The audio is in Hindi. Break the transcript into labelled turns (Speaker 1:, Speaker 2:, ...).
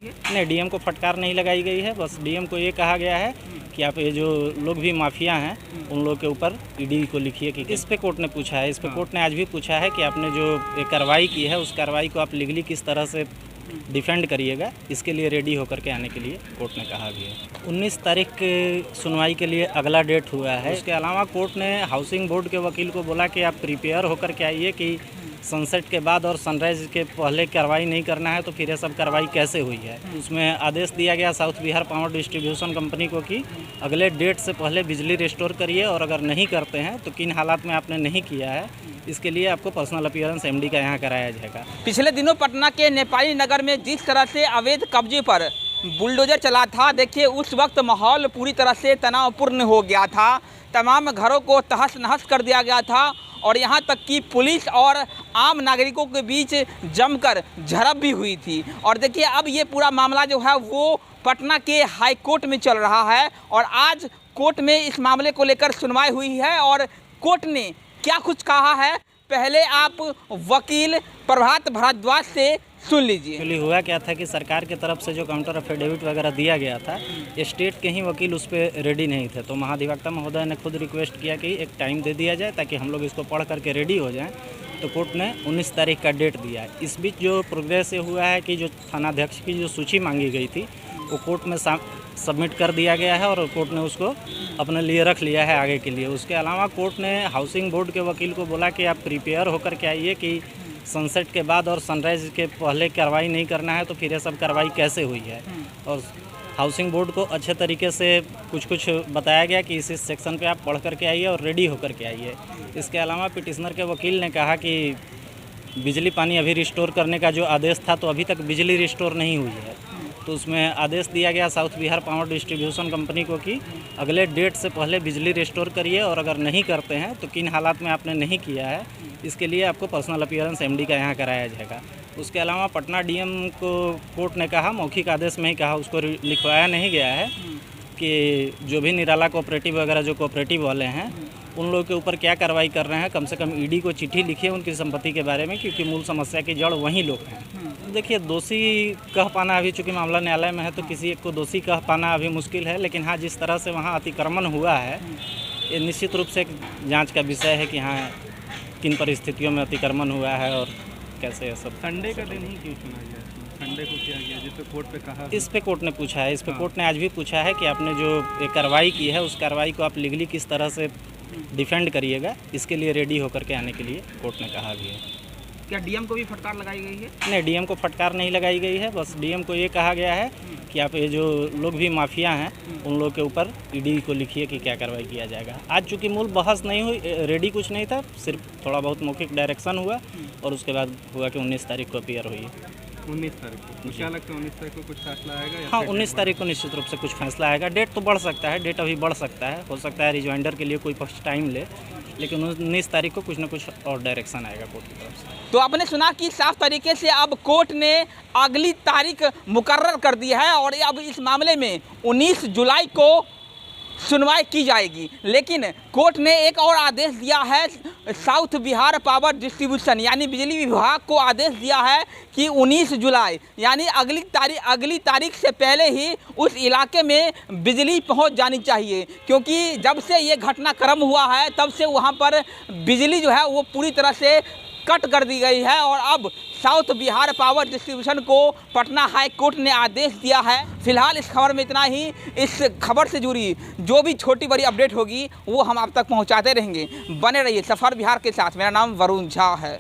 Speaker 1: नहीं, डीएम को फटकार नहीं लगाई गई है। बस डीएम को ये कहा गया है कि आप ये जो लोग भी माफिया हैं उन लोग के ऊपर ईडी को लिखिए कि इस पे कोर्ट ने पूछा है। इस पे कोर्ट ने आज भी पूछा है कि आपने जो ये कार्रवाई की है उस कार्रवाई को आप लीगली किस तरह से डिफेंड करिएगा, इसके लिए रेडी होकर के आने के लिए कोर्ट ने कहा भी है। 19 तारीख के सुनवाई के लिए अगला डेट हुआ है। इसके अलावा कोर्ट ने हाउसिंग बोर्ड के वकील को बोला कि आप प्रिपेयर होकर के आइए कि सनसेट के बाद और सनराइज के पहले कार्रवाई नहीं करना है, तो फिर ये सब कार्रवाई कैसे हुई है। उसमें आदेश दिया गया south Bihar power distribution company को कि अगले डेट से पहले बिजली रिस्टोर करिए, और अगर नहीं करते हैं तो किन हालात में आपने नहीं किया है, इसके लिए आपको पर्सनल अपीयरेंस एमडी का यहाँ कराया जाएगा।
Speaker 2: पिछले दिनों पटना के नेपाली नगर में जिस तरह से अवैध कब्जे पर बुलडोजर चला था, देखिए उस वक्त माहौल पूरी तरह से तनावपूर्ण हो गया था। तमाम घरों को तहस नहस कर दिया गया था और यहाँ तक कि पुलिस और आम नागरिकों के बीच जमकर झड़प भी हुई थी। और देखिए अब ये पूरा मामला जो है वो पटना के हाई कोर्ट में चल रहा है और आज कोर्ट में इस मामले को लेकर सुनवाई हुई है और कोर्ट ने क्या कुछ कहा है, पहले आप वकील प्रभात भारद्वाज से सुन लीजिए।
Speaker 1: एक्चुअली हुआ क्या था कि सरकार की तरफ से जो काउंटर अफिडेविट वगैरह दिया गया था, स्टेट के ही वकील उस पर रेडी नहीं थे, तो महाधिवक्ता महोदय ने खुद रिक्वेस्ट किया कि एक टाइम दे दिया जाए ताकि हम लोग इसको पढ़ करके रेडी हो जाएं। तो कोर्ट ने 19 तारीख का डेट दिया है। इस बीच जो प्रोग्रेस ये हुआ है कि जो थानाध्यक्ष की जो सूची मांगी गई थी वो कोर्ट में सबमिट कर दिया गया है और कोर्ट ने उसको अपने लिए रख लिया है आगे के लिए। उसके अलावा कोर्ट ने हाउसिंग बोर्ड के वकील को बोला कि आप प्रिपेयर होकर के आइए कि सनसेट के बाद और सनराइज के पहले कार्रवाई नहीं करना है, तो फिर ये सब कार्रवाई कैसे हुई है। और हाउसिंग बोर्ड को अच्छे तरीके से कुछ बताया गया कि इस सेक्शन पे आप पढ़ करके आइए और रेडी होकर के आइए। इसके अलावा पिटिशनर के वकील ने कहा कि बिजली पानी अभी रिस्टोर करने का जो आदेश था, तो अभी तक बिजली रिस्टोर नहीं हुई है, तो उसमें आदेश दिया गया south Bihar power distribution company को कि अगले डेट से पहले बिजली रिस्टोर करिए, और अगर नहीं करते हैं तो किन हालात में आपने नहीं किया है, इसके लिए आपको पर्सनल अपीयरेंस एमडी का यहाँ कराया जाएगा। उसके अलावा पटना डीएम को कोर्ट ने कहा, मौखिक आदेश में ही कहा, उसको लिखवाया नहीं गया है कि जो भी निराला कोऑपरेटिव वगैरह जो कोऑपरेटिव वाले हैं उन लोगों के ऊपर क्या कार्रवाई कर रहे हैं। कम से कम ईडी को चिट्ठी लिखिए उनकी संपत्ति के बारे में, क्योंकि मूल समस्या की जड़ वही लोग हैं। देखिए, दोषी कह पाना अभी चूँकि मामला न्यायालय में है तो किसी एक को दोषी कह पाना अभी मुश्किल है, लेकिन हाँ जिस तरह से वहाँ अतिक्रमण हुआ है ये निश्चित रूप से एक जाँच का विषय है कि हाँ किन परिस्थितियों में अतिक्रमण हुआ है और कैसे है सब।
Speaker 3: संडे का दिन ही क्यों चुना गया? संडे को किया गया जिस पे कोर्ट पे कहा?
Speaker 1: इस पे कोर्ट ने पूछा है। इस पे कोर्ट ने आज भी पूछा है कि आपने जो ये कार्रवाई की है उस कार्रवाई को आप लीगली किस तरह से डिफेंड करिएगा, इसके लिए रेडी होकर के आने के लिए कोर्ट ने कहा भी है।
Speaker 2: क्या डीएम को भी फटकार लगाई गई है?
Speaker 1: नहीं, डीएम को फटकार नहीं लगाई गई है। बस डीएम को ये कहा गया है कि आप ये जो लोग भी माफिया हैं उन लोग के ऊपर ईडी को लिखिए कि क्या कार्रवाई किया जाएगा। आज चूँकि मूल बहस नहीं हुई, रेडी कुछ नहीं था, सिर्फ थोड़ा बहुत मौखिक डायरेक्शन हुआ और उसके बाद हुआ कि 19 तारीख को अपीयर हुई।
Speaker 3: 19 तारीख को क्या लगता है? 19 तारीख को कुछ फैसला आएगा?
Speaker 1: हाँ, 19 तारीख को निश्चित रूप से कुछ फैसला आएगा। डेट तो बढ़ सकता है, डेट अभी बढ़ सकता है, हो सकता है रिजॉइंडर के लिए कोई कुछ टाइम ले, लेकिन 19 तारीख को कुछ ना कुछ और डायरेक्शन आएगा कोर्ट की तरफ से।
Speaker 2: तो आपने सुना कि साफ तरीके से अब कोर्ट ने अगली तारीख मुकर्रर कर दी है और अब इस मामले में 19 जुलाई को सुनवाई की जाएगी। लेकिन कोर्ट ने एक और आदेश दिया है, साउथ बिहार पावर डिस्ट्रीब्यूशन यानी बिजली विभाग को आदेश दिया है कि 19 जुलाई यानी अगली तारीख से पहले ही उस इलाके में बिजली पहुंच जानी चाहिए, क्योंकि जब से ये घटनाक्रम हुआ है तब से वहां पर बिजली जो है वो पूरी तरह से कट कर दी गई है। और अब साउथ बिहार पावर डिस्ट्रीब्यूशन को पटना हाई कोर्ट ने आदेश दिया है। फिलहाल इस खबर में इतना ही। इस खबर से जुड़ी जो भी छोटी बड़ी अपडेट होगी वो हम आप तक पहुंचाते रहेंगे। बने रहिए सफर बिहार के साथ। मेरा नाम वरुण झा है।